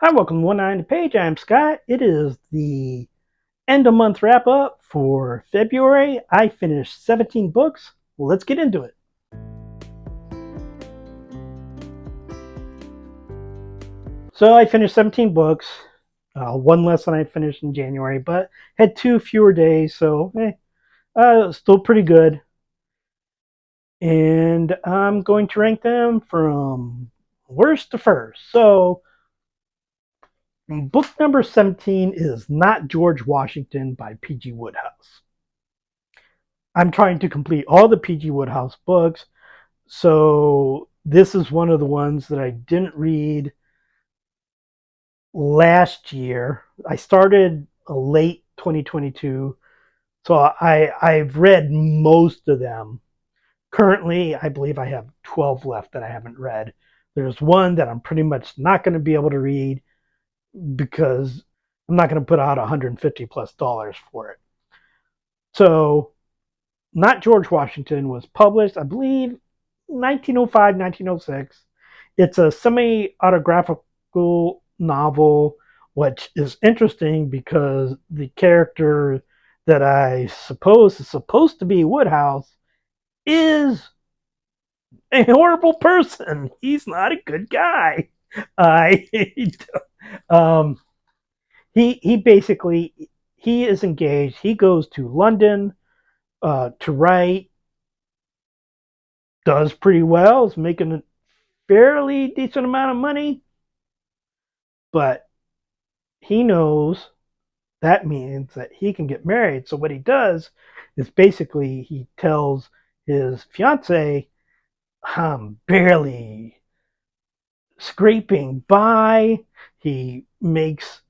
Hi, welcome to 190 Page. I'm Scott. It is the end of month wrap up for February. I finished 17 books. Let's get into it. So I finished 17 books, one less than I finished in January, but had two fewer days, so still pretty good. And I'm going to rank them from worst to first. So book number 17 is Not George Washington by P.G. Wodehouse. I'm trying to complete all the P.G. Wodehouse books. So this is one of the ones that I didn't read last year. I started late 2022. So I've read most of them. Currently, I believe I have 12 left that I haven't read. There's one that I'm pretty much not going to be able to read because I'm not going to put out $150+ for it. So Not George Washington was published, I believe, 1905, 1906. It's a semi autographical novel, which is interesting because the character that I suppose is supposed to be Woodhouse is a horrible person. He's not a good guy. I um, he basically he is engaged. He goes to London to write, does pretty well, is making a fairly decent amount of money, but he knows that means that he can get married. So what he does is basically he tells his fiance, I'm barely scraping by. He makes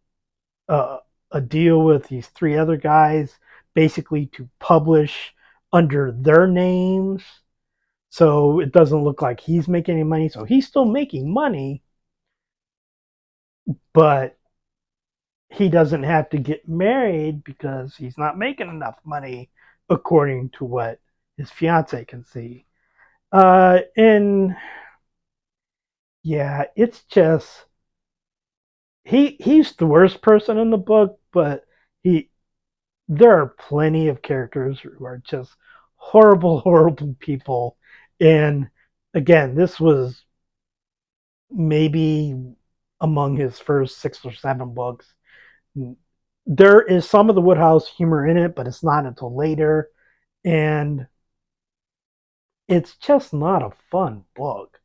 a deal with these three other guys basically to publish under their names. So it doesn't look like he's making any money. So he's still making money, but he doesn't have to get married because he's not making enough money, according to what his fiance can see. And yeah, it's just he's the worst person in the book, but he there are plenty of characters who are just horrible, horrible people. And again, this was maybe among his first 6 or 7 books. There is some of the Woodhouse humor in it, but it's not until later. And it's just not a fun book.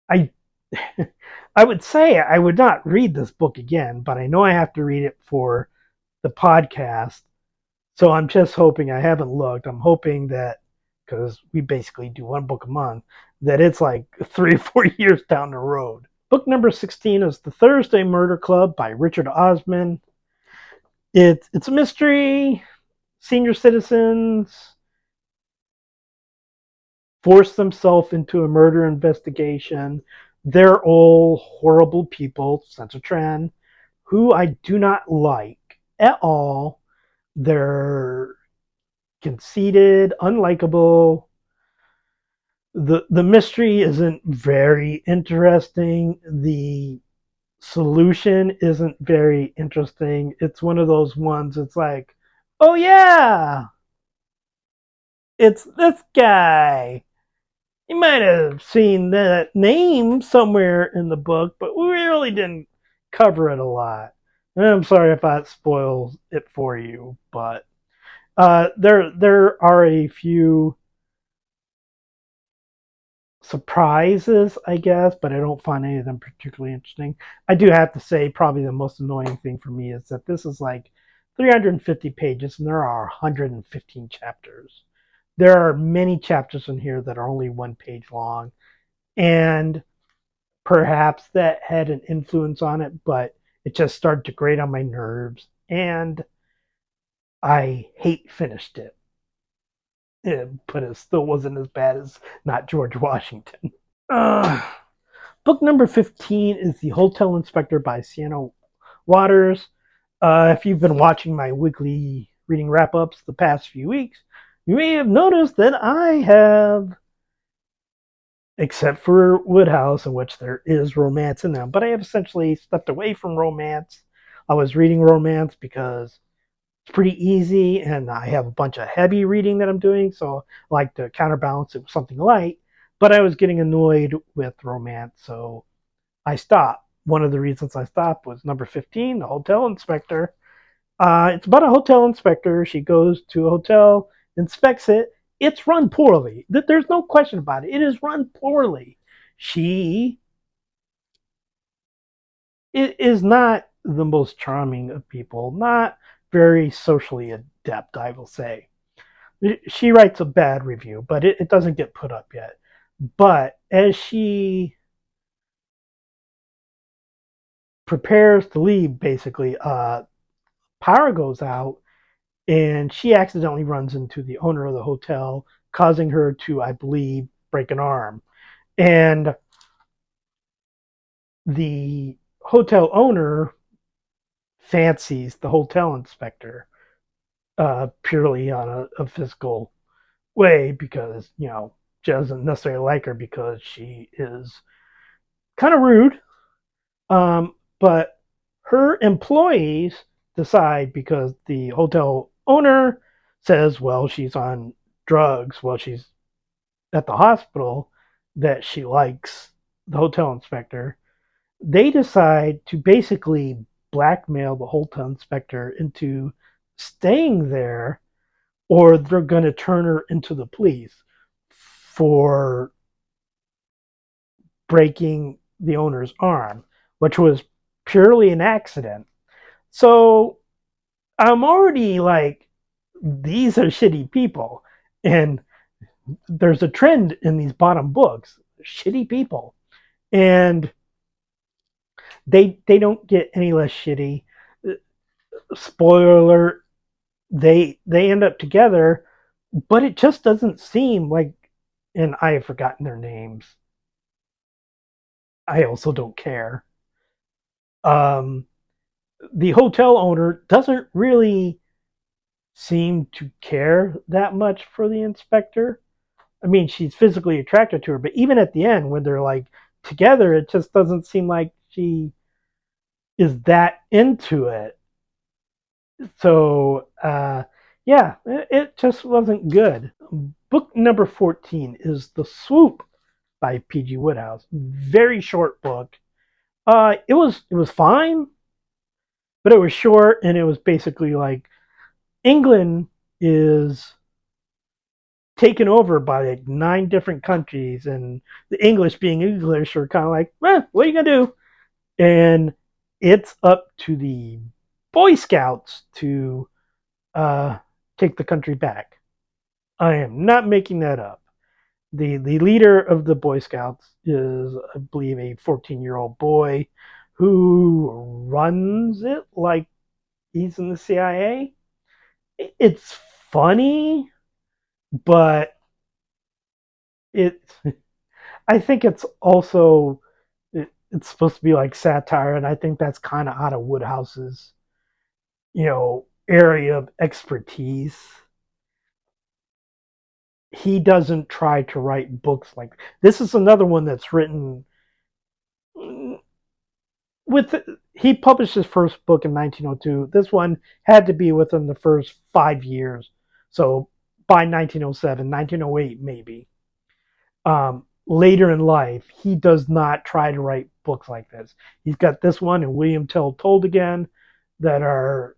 I I would say I would not read this book again, but I know I have to read it for the podcast. So I'm just hoping, I haven't looked. I'm hoping that because we basically do one book a month, that it's like 3 or 4 years down the road. Book number 16 is The Thursday Murder Club by Richard Osman. It's a mystery. Senior citizens force themselves into a murder investigation. They're all horrible people, sense of trend, who I do not like at all. They're conceited, unlikable. The mystery isn't very interesting. The solution isn't very interesting. It's one of those ones, it's like, oh yeah, it's this guy. You might have seen that name somewhere in the book, but we really didn't cover it a lot. And I'm sorry if that spoils it for you, but there are a few surprises, I guess, but I don't find any of them particularly interesting. I do have to say, probably the most annoying thing for me is that this is like 350 pages and there are 115 chapters. There are many chapters in here that are only 1 page long, and perhaps that had an influence on it, but it just started to grate on my nerves, and I hate finished it. But it still wasn't as bad as Not George Washington. Book number 15 is The Hotel Inspector by Sienna Waters. If you've been watching my weekly reading wrap ups the past few weeks, you may have noticed that I have except for Woodhouse, in which there is romance in them. But I have essentially stepped away from romance. I was reading romance because it's pretty easy, and I have a bunch of heavy reading that I'm doing, so I like to counterbalance it with something light. But I was getting annoyed with romance, so I stopped. One of the reasons I stopped was number 15, the hotel inspector. It's about a hotel inspector. She goes to a hotel, inspects it. It's run poorly. There's no question about it. It is run poorly. She is not the most charming of people, not very socially adept, I will say. She writes a bad review, but it doesn't get put up yet. But as she prepares to leave, basically, power goes out, and she accidentally runs into the owner of the hotel, causing her to, I believe, break an arm. And the hotel owner fancies the hotel inspector, purely on a physical way, because, she doesn't necessarily like her because she is kind of rude. But her employees decide, because the hotel owner says, well, she's on drugs while she's at the hospital, that she likes the hotel inspector. They decide to basically blackmail the hotel inspector into staying there, or they're going to turn her into the police for breaking the owner's arm, which was purely an accident. So I'm already like, these are shitty people. And there's a trend in these bottom books, shitty people. And they don't get any less shitty. Spoiler alert, they end up together, but it just doesn't seem like, and I have forgotten their names. I also don't care. Um, the hotel owner doesn't really seem to care that much for the inspector. I mean, she's physically attracted to her, but even at the end, when they're like together, it just doesn't seem like she is that into it. So, yeah, it just wasn't good. Book number 14 is The Swoop by P.G. Woodhouse. Very short book. It was fine, but it was short, and it was basically like England is taken over by like 9 different countries, and the English being English are kind of like, what are you gonna do? And it's up to the Boy Scouts to uh, take the country back. I am not making that up. The leader of the Boy Scouts is, I believe, a 14-year-old boy who runs it like he's in the CIA. It's funny, but it I think it's also it's supposed to be like satire, and I think that's kind of out of Woodhouse's area of expertise. He doesn't try to write books like this. Is another one that's written with he published his first book in 1902. This one had to be within the first 5 years, so by 1907, 1908 maybe. Later in life, he does not try to write books like this. He's got this one and William Tell Told Again that are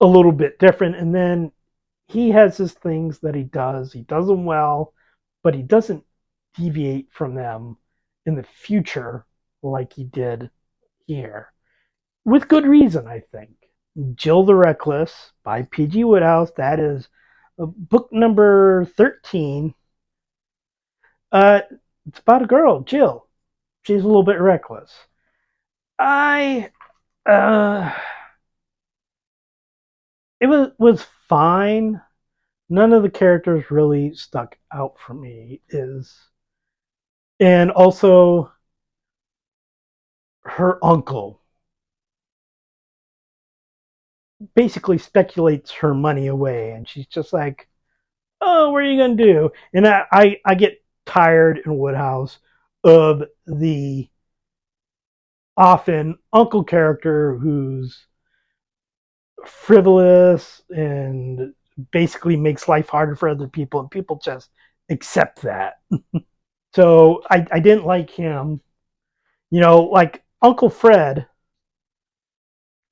a little bit different, and then he has his things that he does. He does them well, but he doesn't deviate from them in the future like he did here. With good reason, I think. Jill the Reckless by P.G. Woodhouse. That is book number 13. Uh, it's about a girl, Jill. She's a little bit reckless. I uh, it was fine. None of the characters really stuck out for me. And also her uncle basically speculates her money away, and she's just like, "Oh, what are you gonna do?" And I get tired in Woodhouse of the often uncle character who's frivolous and basically makes life harder for other people, and people just accept that. So I didn't like him. Like Uncle Fred,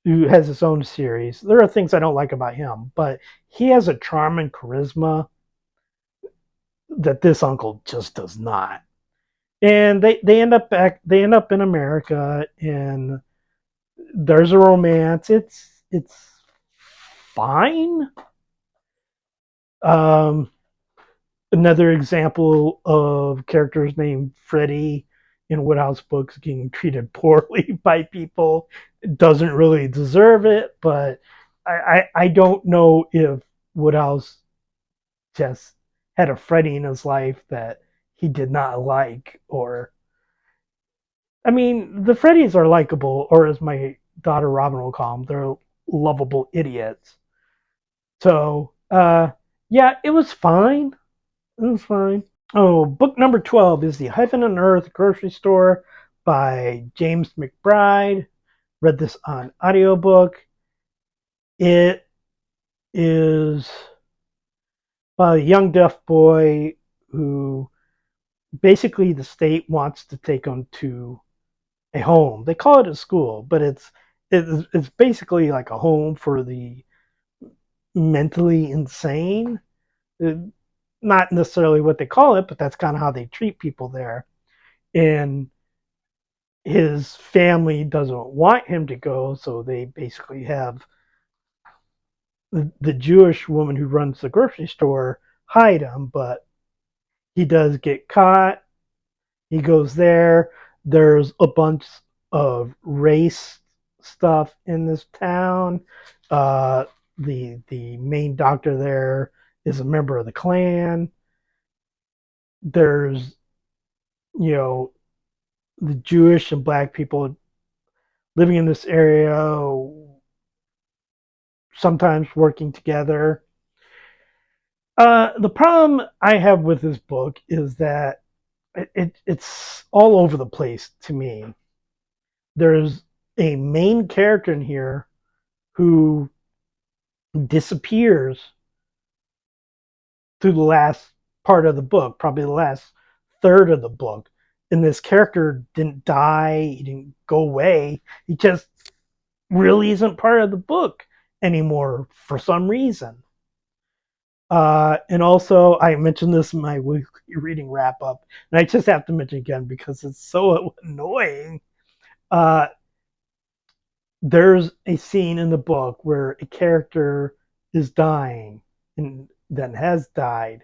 who has his own series. There are things I don't like about him, but he has a charm and charisma that this uncle just does not. And they end up in America, and there's a romance. It's fine. Um, Another example of characters named Freddy in Woodhouse books getting treated poorly by people doesn't really deserve it, but I don't know if Woodhouse just had a Freddy in his life that he did not like, or I mean, the Freddys are likable, or as my daughter Robin will call them, they're lovable idiots. So, yeah, it was fine. It was fine. Oh, book number 12 is The Heaven and Earth Grocery Store by James McBride. Read this on audiobook. It is about a young deaf boy who basically the state wants to take him to a home. They call it a school, but it's basically like a home for the mentally insane. Not necessarily what they call it, but that's kind of how they treat people there. And his family doesn't want him to go, so they basically have the Jewish woman who runs the grocery store hide him, but he does get caught. He goes there. There's a bunch of race stuff in this town. Uh, the main doctor there is a member of the Klan. There's you know the Jewish and black people living in this area, sometimes working together. The problem I have with this book is that it's all over the place to me. There's a main character in here who disappears through the last part of the book, probably the last third of the book. And this character didn't die, he didn't go away. He just really isn't part of the book anymore for some reason. And also, I mentioned this in my weekly reading wrap up, and I just have to mention again because it's so annoying. Uh, there's a scene in the book where a character is dying and then has died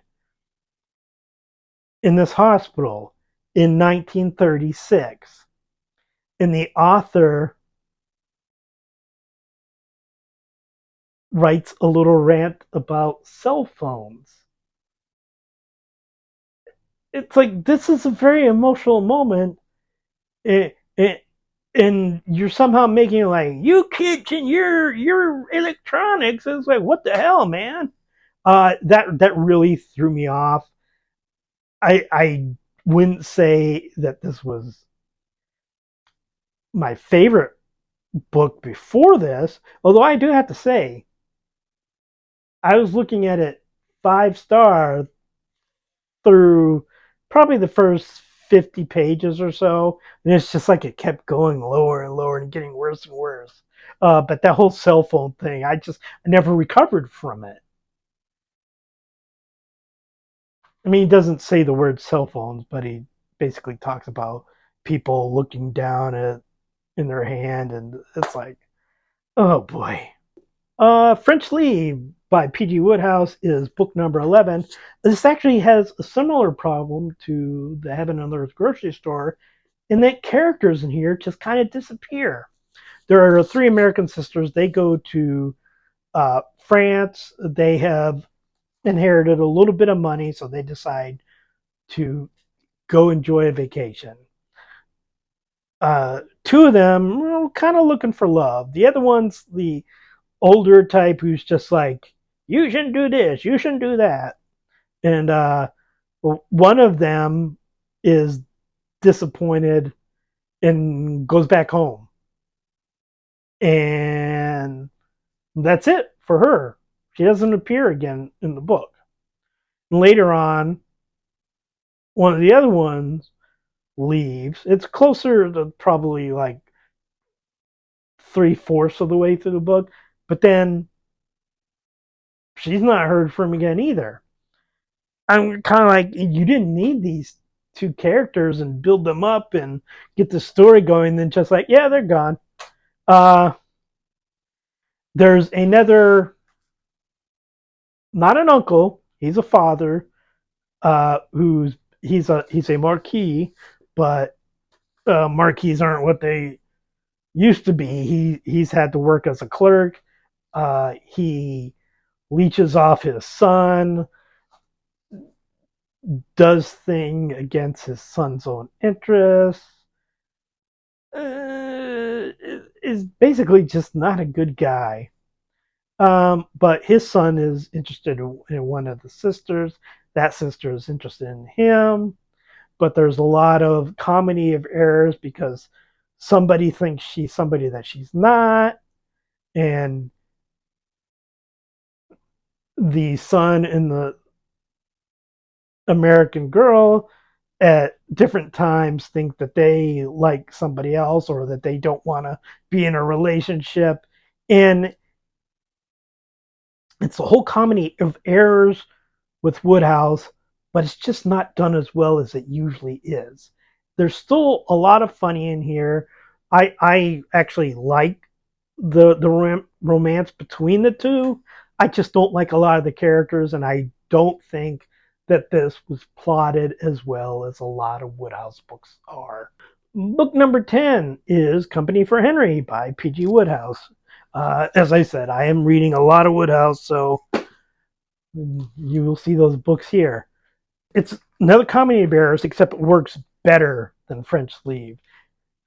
in this hospital in 1936. And the author writes a little rant about cell phones. It's like, this is a very emotional moment. It, and you're somehow making it like, you kids and your electronics. It's like, what the hell, man? That really threw me off. I wouldn't say that this was my favorite book before this, although I do have to say I was looking at it 5 stars through probably the first 50 pages or so, and it's just like it kept going lower and lower and getting worse and worse. But that whole cell phone thing, I never recovered from it. I mean, he doesn't say the word cell phones, but he basically talks about people looking down at in their hand, and it's like, oh boy. French Leave by P.G. Woodhouse is book number 11. This actually has a similar problem to the Heaven and Earth grocery store in that characters in here just kind of disappear. There are 3 American sisters. They go to France. They have inherited a little bit of money, so they decide to go enjoy a vacation. 2 of them are kind of looking for love. The other one's the older type who's just like, you shouldn't do this, you shouldn't do that. And Well, one of them is disappointed and goes back home. And that's it for her. She doesn't appear again in the book. And later on, one of the other ones leaves. It's closer to probably like 3/4 of the way through the book, but then she's not heard from again either. I'm kind of like, you didn't need these two characters and build them up and get the story going, then just like, yeah, they're gone. Uh, there's another, not an uncle, he's a father, who's he's a marquis, but marquis aren't what they used to be. He's had to work as a clerk. He leeches off his son, does thing against his son's own interests. Is basically just not a good guy. But his son is interested in one of the sisters. That sister is interested in him. But there's a lot of comedy of errors because somebody thinks she's somebody that she's not. And the son and the American girl at different times think that they like somebody else or that they don't want to be in a relationship. And it's the whole comedy of errors with Woodhouse, but it's just not done as well as it usually is. There's still a lot of funny in here. I actually like the romance between the two. I just don't like a lot of the characters, and I don't think that this was plotted as well as a lot of Woodhouse books are. Book number 10 is Company for Henry by P.G. Woodhouse. As I said, I am reading a lot of Woodhouse, so you will see those books here. It's another comedy of errors, except it works better than French Leave.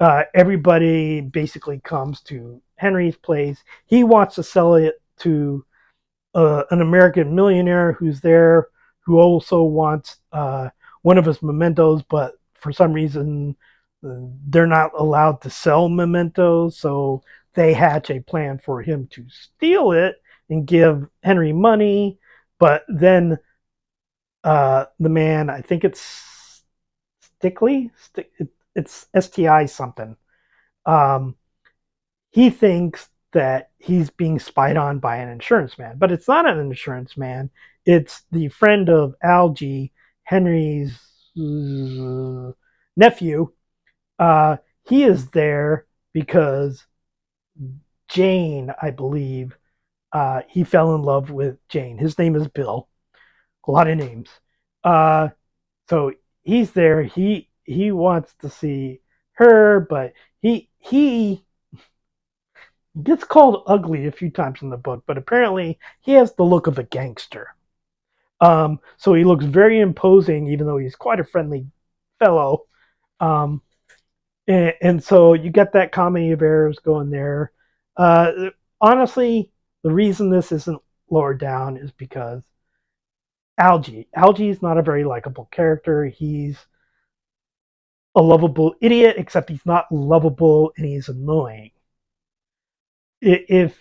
Everybody basically comes to Henry's place. He wants to sell it to an American millionaire who's there, who also wants one of his mementos, but for some reason they're not allowed to sell mementos, so they hatch a plan for him to steal it and give Henry money. But then the man, I think it's Stickley, it's STI something. Um, he thinks that he's being spied on by an insurance man, but it's not an insurance man. It's the friend of Algie, Henry's nephew. Uh, he is there because Jane, I believe, he fell in love with Jane. His name is Bill. A lot of names. Uh, so he's there. He wants to see her, but he gets called ugly a few times in the book, but apparently he has the look of a gangster. So he looks very imposing, even though he's quite a friendly fellow. Um, and so you get that comedy of errors going there. Honestly, the reason this isn't lower down is because Algie is not a very likable character. He's a lovable idiot, except he's not lovable and he's annoying. If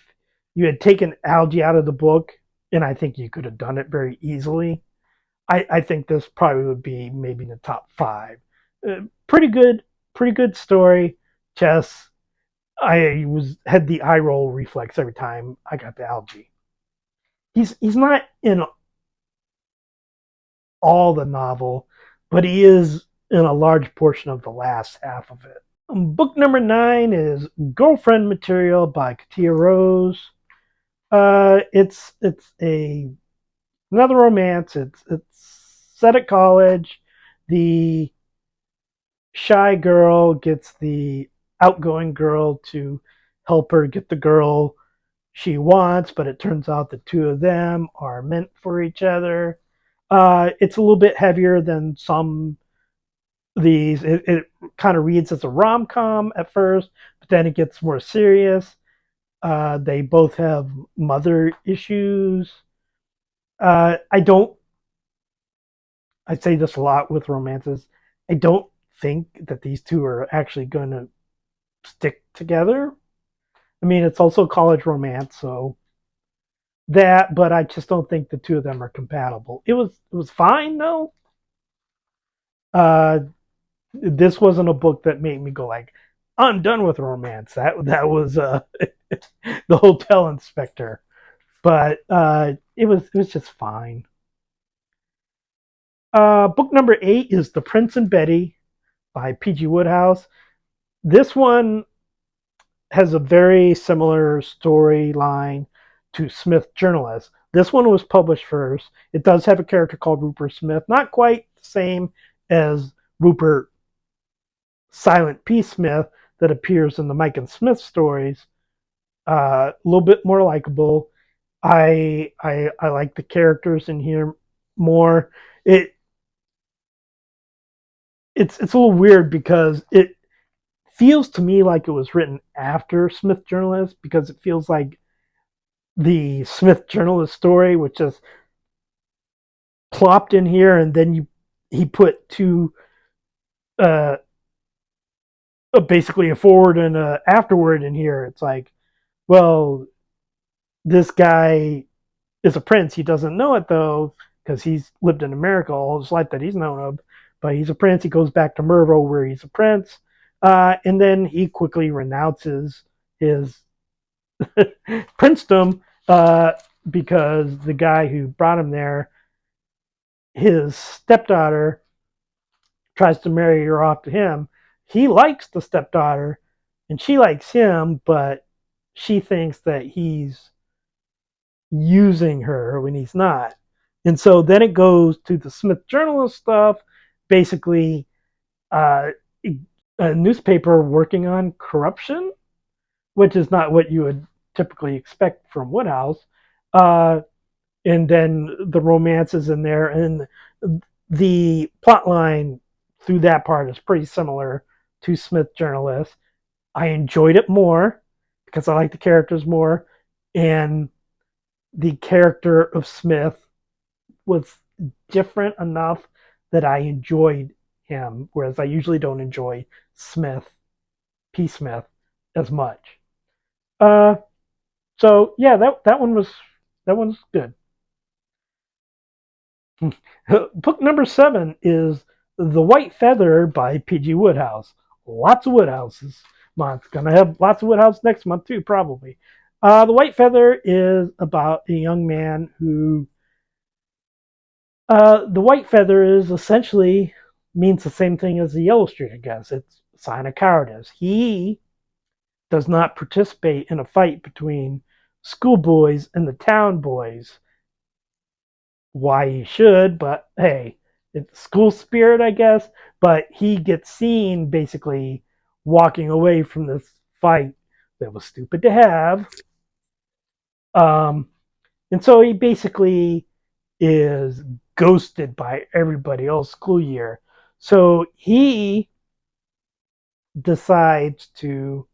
you had taken Algie out of the book, and I think you could have done it very easily, I think this probably would be maybe in the top five. Pretty good, pretty good story. Just I was had the eye roll reflex every time I got to Algie. He's not in all the novel, but he is in a large portion of the last half of it. Book number 9 is Girlfriend Material by Katia Rose. It's a another romance. It's set at college. The shy girl gets the outgoing girl to help her get the girl she wants, but it turns out the two of them are meant for each other. It's a little bit heavier than some of these. It kind of reads as a rom com at first, but then it gets more serious. They both have mother issues. I I say this a lot with romances. I don't think that these two are actually going to stick together. I mean, it's also college romance, so that, but I just don't think the two of them are compatible. It was fine though. Uh, this wasn't a book that made me go like, I'm done with romance. That was the Hotel Inspector, but it was just fine. Book number 8 is The Prince and Betty by P.G. Wodehouse. This one has a very similar storyline to Smith Journalist. This one was published first. It does have a character called Rupert Smith, not quite the same as Rupert Silent P. Smith that appears in the Mike and Smith stories. A little bit more likable. I like the characters in here more. It it's a little weird because it feels to me like it was written after Smith Journalist because it feels like the Smith Journalist story, which just plopped in here, and then he put two uh, basically a forward and a afterword in here. It's like, well, this guy is a prince. He doesn't know it though because he's lived in America all his life that he's known of. But he's a prince. He goes back to Mervo where he's a prince, and then he quickly renounces his princedom because the guy who brought him there, his stepdaughter, tries to marry her off to him. He likes the stepdaughter and she likes him, but she thinks that he's using her when he's not. And so then it goes to the Smith Journalist stuff, basically uh, a newspaper working on corruption, which is not what you would typically expect from Woodhouse. Uh, and then the romance is in there, and the plot line through that part is pretty similar to Smith Journalist. I enjoyed it more because I like the characters more, and the character of Smith was different enough that I enjoyed him, whereas I usually don't enjoy Smith, P. Smith, as much. Uh, so yeah, that one's good. Book number 7 is The White Feather by P.G. Wodehouse. Lots of Woodhouse this month. Gonna have lots of Woodhouse next month too, probably. The White Feather is about a young man who. The White Feather is essentially means the same thing as the Yellow Streak, I guess. It's a sign of cowardice. He does not participate in a fight between schoolboys and the town boys. Why he should, but hey, it's school spirit, I guess. But he gets seen basically walking away from this fight that was stupid to have. Um, and so he basically is ghosted by everybody all school year. So he decides to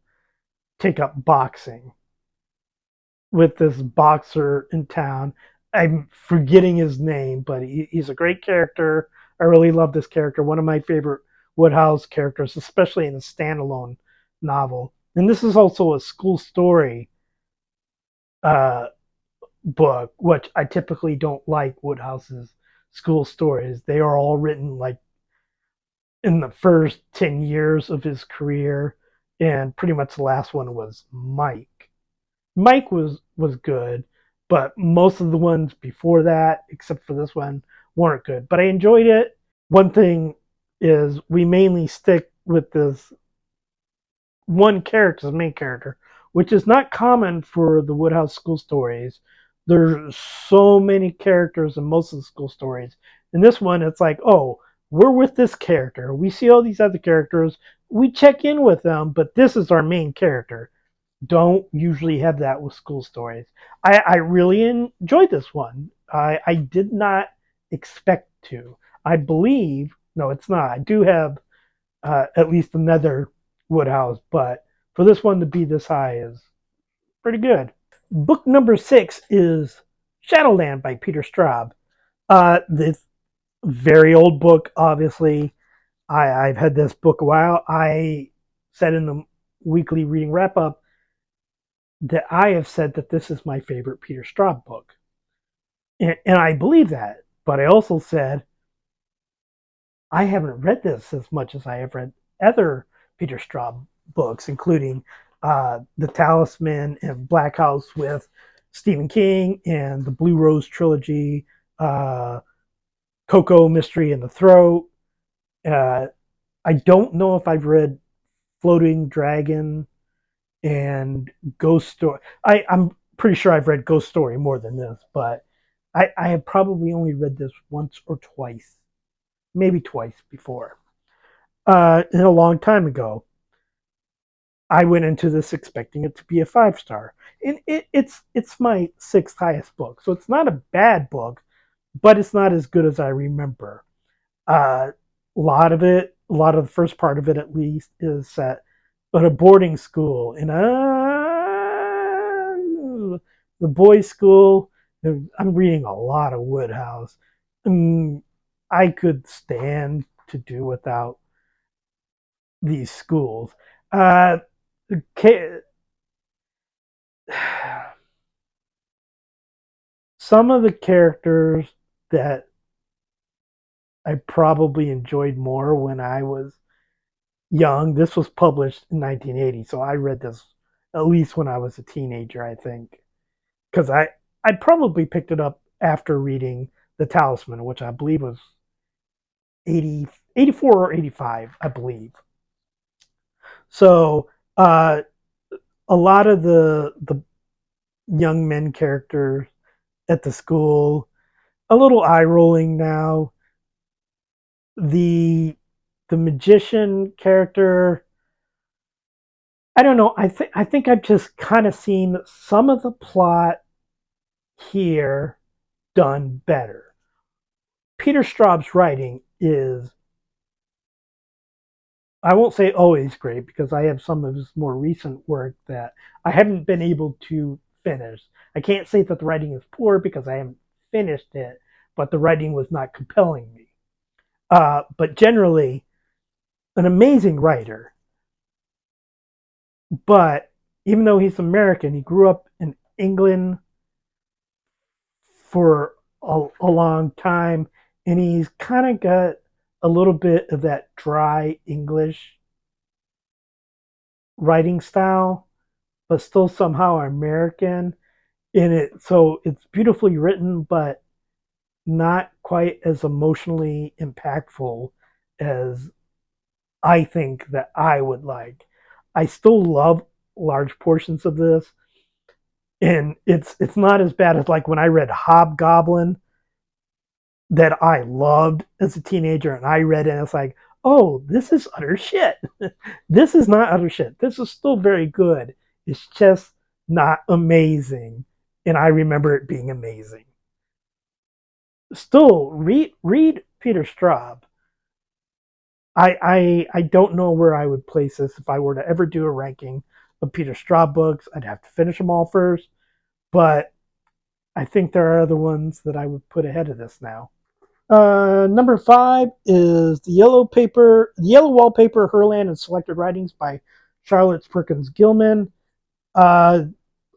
take up boxing with this boxer in town. I'm forgetting his name, but he's a great character. I really love this character. One of my favorite Woodhouse characters, especially in a standalone novel. And this is also a school story uh, book, which I typically don't like Woodhouse's school stories. They are all written like in the first 10 years of his career, and pretty much the last one was Mike. Mike was good, but most of the ones before that, except for this one, weren't good. But I enjoyed it. One thing is we mainly stick with this one character, the main character, which is not common for the Woodhouse school stories. There's so many characters in most of the school stories. In this one, it's like, oh, we're with this character. We see all these other characters. We check in with them, but this is our main character. Don't usually have that with school stories. I really enjoyed this one. I did not expect to. I believe, no, it's not. I do have at least another Woodhouse, but for this one to be this high is pretty good. Book number 6 is Shadowland by Peter Straub. This Very old book, obviously. I've had this book a while. I said in the weekly reading wrap up that I have said that this is my favorite Peter Straub book. And I believe that. But I also said I haven't read this as much as I have read other Peter Straub books, including The Talisman and Black House with Stephen King and the Blue Rose trilogy, uh, Coco Mystery in the Throat. Uh, I don't know if I've read Floating Dragon and Ghost Story. I'm pretty sure I've read Ghost Story more than this, but I have probably only read this once or twice, maybe twice before. And a long time ago, I went into this expecting it to be a 5 star. And it's my sixth highest book, so it's not a bad book, but it's not as good as I remember. A lot of it, a lot of the first part of it at least, is set at a boarding school in the boys' school. I'm reading a lot of Woodhouse. And I could stand to do without these schools. Uh, some of the characters that I probably enjoyed more when I was young. This was published in 1980, so I read this at least when I was a teenager, I think, because I probably picked it up after reading The Talisman, which I believe was 80, 84 or 85, I believe. So a lot of the young men characters at the school, a little eye rolling now. The the magician character, I don't know. I think I've just kind of seen some of the plot here done better. Peter Straub's writing is, I won't say always great because I have some of his more recent work that I haven't been able to finish. I can't say that the writing is poor because I haven't finished it, but the writing was not compelling me. But generally, an amazing writer. But even though he's American, he grew up in England for a long time, and he's kind of got a little bit of that dry English writing style, but still somehow American in it. So it's beautifully written, but not quite as emotionally impactful as I think that I would like. I still love large portions of this, and it's not as bad as like when I read Hobgoblin that I loved as a teenager, and I read it and it's like, oh, this is utter shit. This is not utter shit. This is still very good. It's just not amazing. And I remember it being amazing. Still, read Peter Straub. I don't know where I would place this if I were to ever do a ranking of Peter Straub books. I'd have to finish them all first, but I think there are other ones that I would put ahead of this now. Number 5 is the yellow wallpaper, Herland, and selected writings by Charlotte Perkins Gilman. Uh,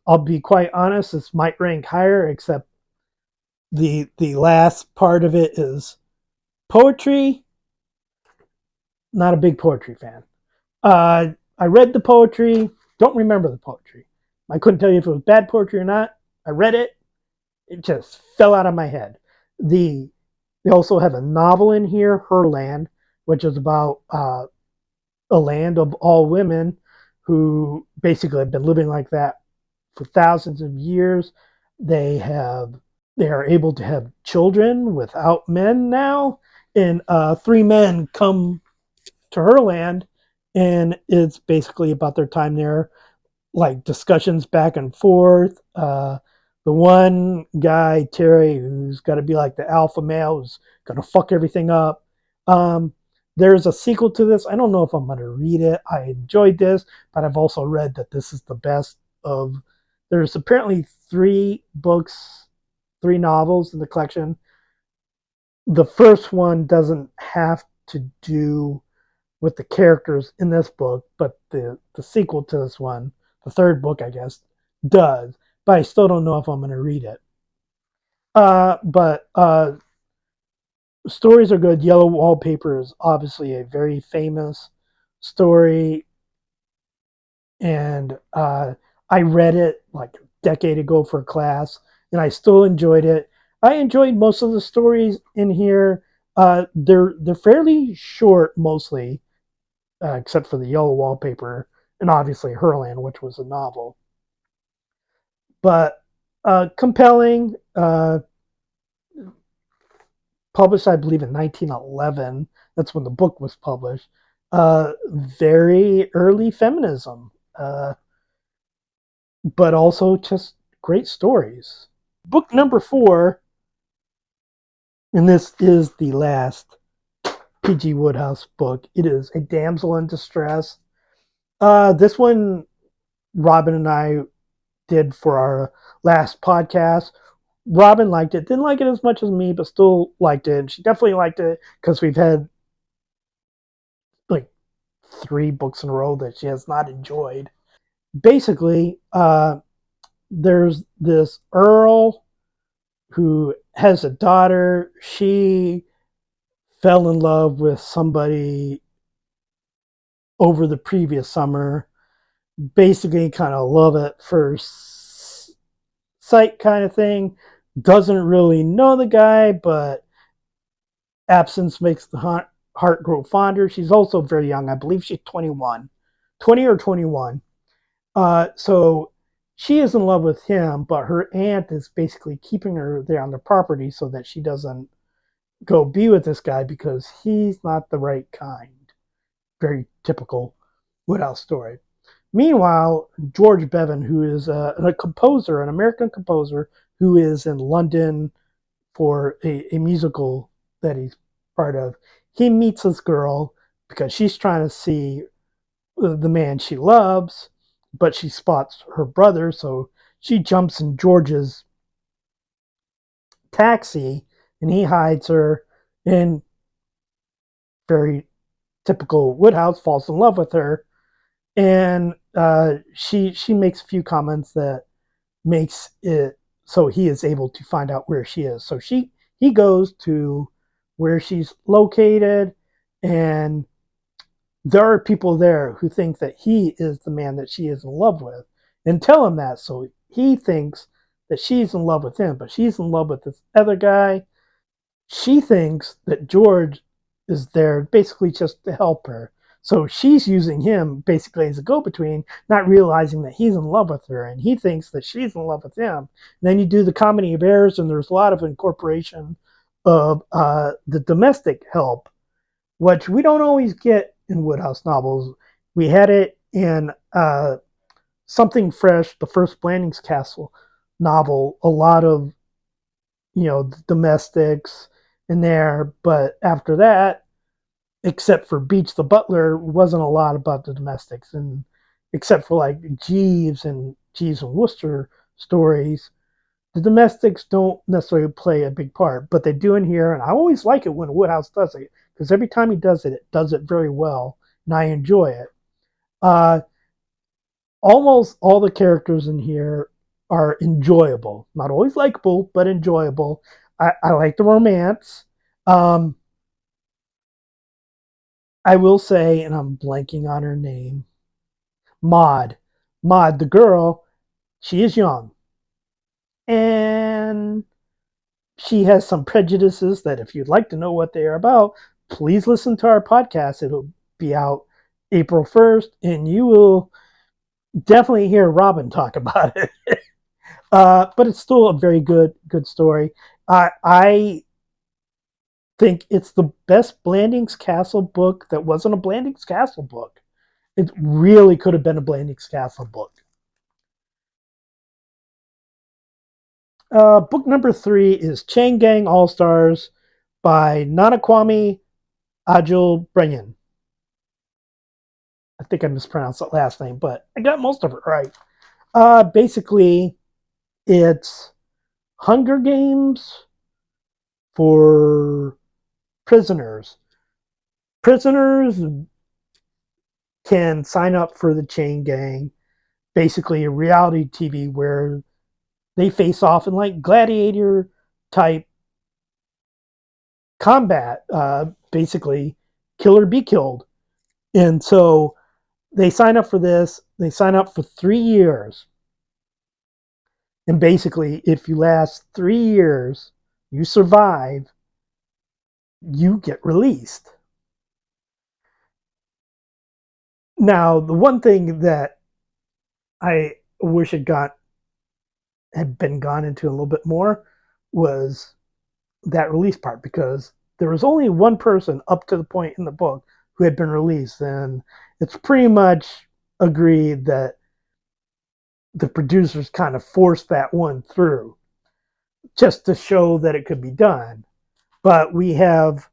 I'll be quite honest, this might rank higher, except the last part of it is poetry. Not a big poetry fan. I read the poetry, don't remember the poetry. I couldn't tell you if it was bad poetry or not. I read it, it just fell out of my head. The They also have a novel in here, Herland, which is about a land of all women who basically have been living like that for thousands of years. They have they are able to have children without men now, and 3 men come to Herland, and it's basically about their time there, like discussions back and forth. The one guy, Terry, who's got to be like the alpha male, who's going to fuck everything up. Um, there's a sequel to this. I don't know if I'm going to read it. I enjoyed this, but I've also read that this is the best of. There's apparently 3 books, 3 novels in the collection. the first one doesn't have to do with the characters in this book, but the sequel to this one, the third book, I guess, does. But I still don't know if I'm going to read it. But stories are good. Yellow Wallpaper is obviously a very famous story, and I read it like a decade ago for a class, and I still enjoyed it. I enjoyed most of the stories in here. They're fairly short mostly, except for the Yellow Wallpaper and obviously Herland, which was a novel. But compelling. Published, I believe, in 1911. That's when the book was published. Very early feminism, but also just great stories. Book number 4, and this is the last P.G. Wodehouse book. It is A Damsel in Distress. This one, Robin and I did for our last podcast. Robin liked it. Didn't like it as much as me, but still liked it. And she definitely liked it because we've had like 3 books in a row that she has not enjoyed. Basically, there's this Earl who has a daughter. She fell in love with somebody over the previous summer. Basically, kind of love at first sight kind of thing. Doesn't really know the guy, but absence makes the heart grow fonder. She's also very young. I believe she's 21, 20 or 21. So she is in love with him, but her aunt is basically keeping her there on the property so that she doesn't go be with this guy because he's not the right kind. Very typical Woodhouse story. Meanwhile, George Bevan, who is a composer, an American composer, who is in London for a musical that he's part of, he meets this girl because she's trying to see the man she loves, but she spots her brother, so she jumps in George's taxi and he hides her, and very typical Woodhouse falls in love with her, and she makes a few comments that makes it so he is able to find out where she is. So he goes to where she's located, and there are people there who think that he is the man that she is in love with and tell him that. So he thinks that she's in love with him, but she's in love with this other guy. She thinks that George is there basically just to help her. So she's using him basically as a go between, not realizing that he's in love with her, and he thinks that she's in love with him. And then you do the comedy of errors, and there's a lot of incorporation of the domestic help, which we don't always get in Woodhouse novels. We had it in Something Fresh, the first Blandings Castle novel, a lot of domestics in there, but after that, except for Beach the Butler, wasn't a lot about the domestics, and except for like Jeeves and Wooster stories, the domestics don't necessarily play a big part, but they do in here, and I always like it when Woodhouse does it because every time he does it, it does it very well, and I enjoy it. Uh, Almost all the characters in here are enjoyable, not always likable, but enjoyable. I like the romance. Um, I will say, and I'm blanking on her name, Maud. Maud, the girl, she is young, and she has some prejudices that if you'd like to know what they are about, please listen to our podcast. It'll be out April 1st, and you will definitely hear Robin talk about it. But it's still a very good story. I think it's the best Blandings Castle book that wasn't a Blandings Castle book. It really could have been a Blandings Castle book. Book number 3 is Chain Gang All Stars by Nanakwame Ajul Brenyan. I think I mispronounced that last name, but I got most of it right. Basically, it's Hunger Games for prisoners. Prisoners can sign up for the Chain Gang, basically a reality TV where they face off in like gladiator type combat, basically kill or be killed. And so they sign up for this. They sign up for 3 years. And basically, if you last 3 years, you survive, you get released. Now, the one thing that I wish had been gone into a little bit more was that release part, because there was only one person up to the point in the book who had been released, and it's pretty much agreed that the producers kind of forced that one through just to show that it could be done. But we have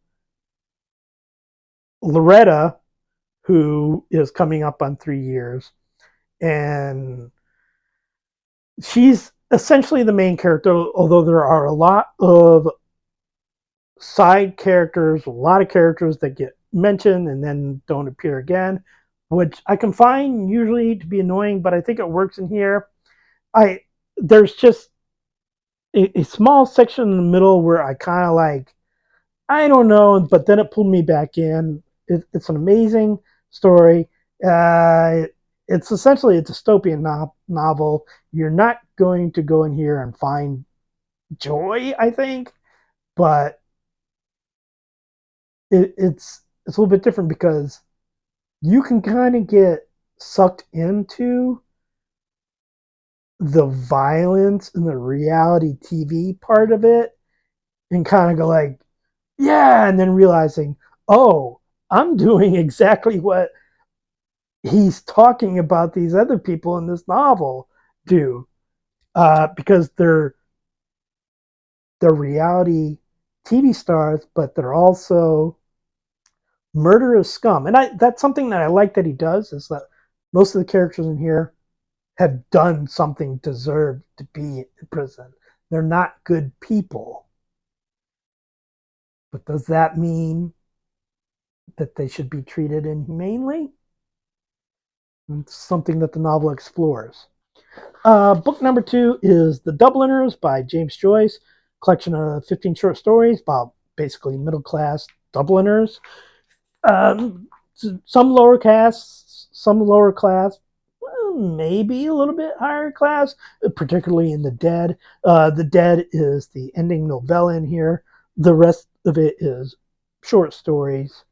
Loretta, who is coming up on 3 years, and she's essentially the main character, although there are a lot of side characters, a lot of characters that get mentioned and then don't appear again, which I can find usually to be annoying, but I think it works in here. There's just a small section in the middle where I kind of like, I don't know, but then it pulled me back in. It's an amazing story. It's essentially a dystopian novel. You're not going to go in here and find joy, I think, but it's a little bit different because you can kind of get sucked into the violence and the reality TV part of it and kind of go like, yeah, and then realizing, oh, I'm doing exactly what he's talking about these other people in this novel do, because they're reality TV stars, but they're also murderous scum. And that's something that I like that he does, is that most of the characters in here have done something deserved to be in prison. They're not good people. But does that mean that they should be treated inhumanely? It's something that the novel explores. Book number 2 is The Dubliners by James Joyce, collection of 15 short stories about basically middle class Dubliners. Some lower castes, some lower class, maybe a little bit higher class, particularly in The Dead. The Dead is the ending novella in here. The rest of it is short stories.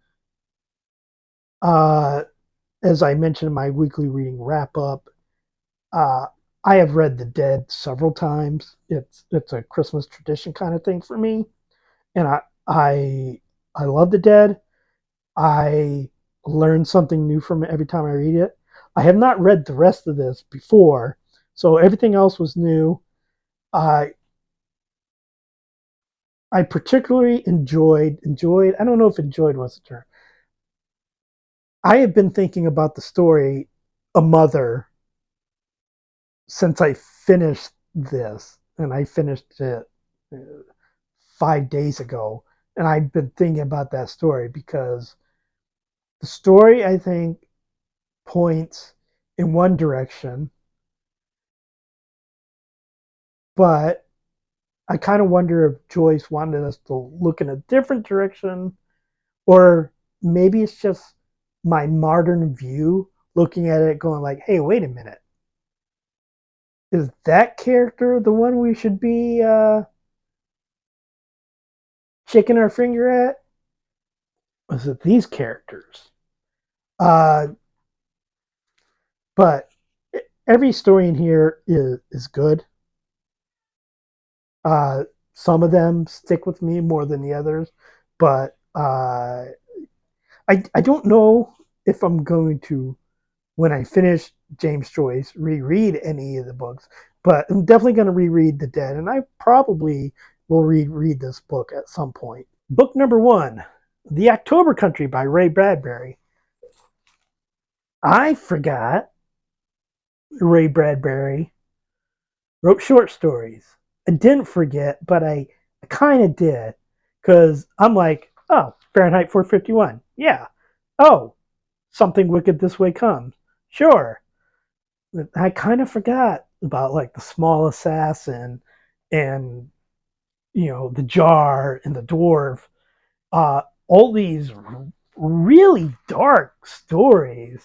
As I mentioned in my weekly reading wrap up, uh, I have read The Dead several times. It's a Christmas tradition kind of thing for me, and I love The Dead. I learn something new from it every time I read it. I have not read the rest of this before, so everything else was new. I I particularly enjoyed. I don't know if enjoyed was the term. I have been thinking about the story A Mother since I finished this, and I finished it 5 days ago, and I've been thinking about that story because the story, I think, points in one direction, but I kind of wonder if Joyce wanted us to look in a different direction, or maybe it's just my modern view looking at it going like, hey, wait a minute. Is that character the one we should be shaking our finger at? Or is it these characters? Uh, but every story in here is good. Uh, some of them stick with me more than the others, but I don't know if I'm going to, when I finish James Joyce, reread any of the books, but I'm definitely going to reread The Dead, and I probably will reread this book at some point. Book number 1, The October Country by Ray Bradbury. I forgot Ray Bradbury wrote short stories. I didn't forget, but I kind of did, because I'm like, Oh, Fahrenheit 451. Yeah. Oh, Something Wicked This Way Comes. Sure. I kind of forgot about like the Small Assassin and the Jar and the Dwarf. All these really dark stories.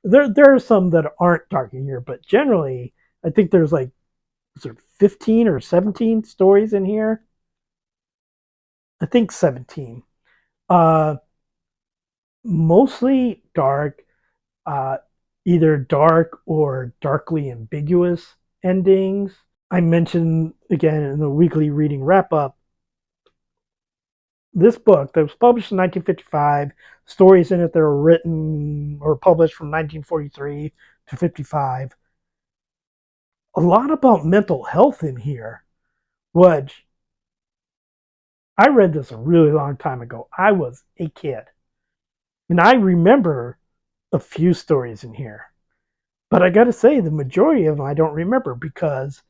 There are some that aren't dark in here, but generally, I think there's like, is there 15 or 17 stories in here? I think 17. Uh, Mostly dark, uh, either dark or darkly ambiguous endings. I mentioned again in the weekly reading wrap up this book that was published in 1955, stories in it that were written or published from 1943 to 55. A lot about mental health in here, which I read this a really long time ago. I was a kid. And I remember a few stories in here. But I got to say, the majority of them I don't remember because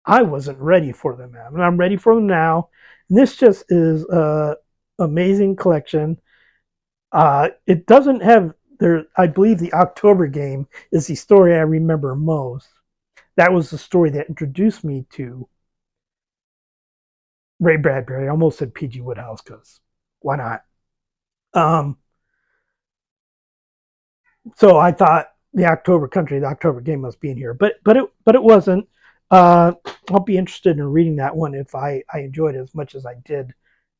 I wasn't ready for them. And I'm ready for them now. And this just is an amazing collection. It doesn't have there. I believe the October Game is the story I remember most. That was the story that introduced me to Ray Bradbury. I almost said P.G. Wodehouse because why not? Um, so I thought the October Game must be in here, but it wasn't. I'll be interested in reading that one if I enjoyed it as much as I did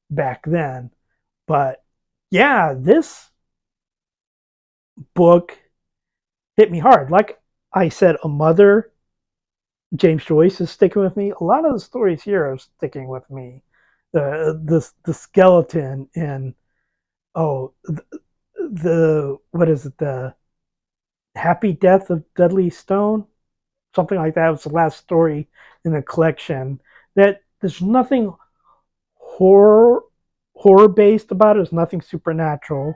back then. But yeah, this book hit me hard. Like I said, a mother, James Joyce is sticking with me. A lot of the stories here are sticking with me. The skeleton and oh the what is it, the Happy Death of Dudley Stone, something like that was the last story in the collection. That there's nothing horror horror based about it. There's nothing supernatural.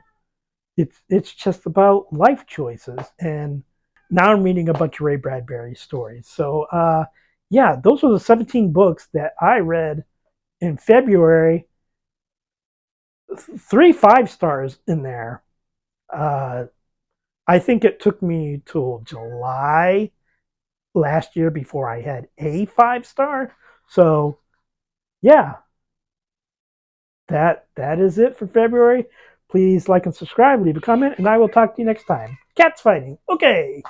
It's just about life choices. And now I'm reading a bunch of Ray Bradbury stories. So yeah, those were the 17 books that I read in February. 3 5 stars in there. Uh, I think it took me till July last year before I had a 5 star. So yeah, that is it for February. Please like and subscribe, leave a comment, and I will talk to you next time. Cats fighting. Okay.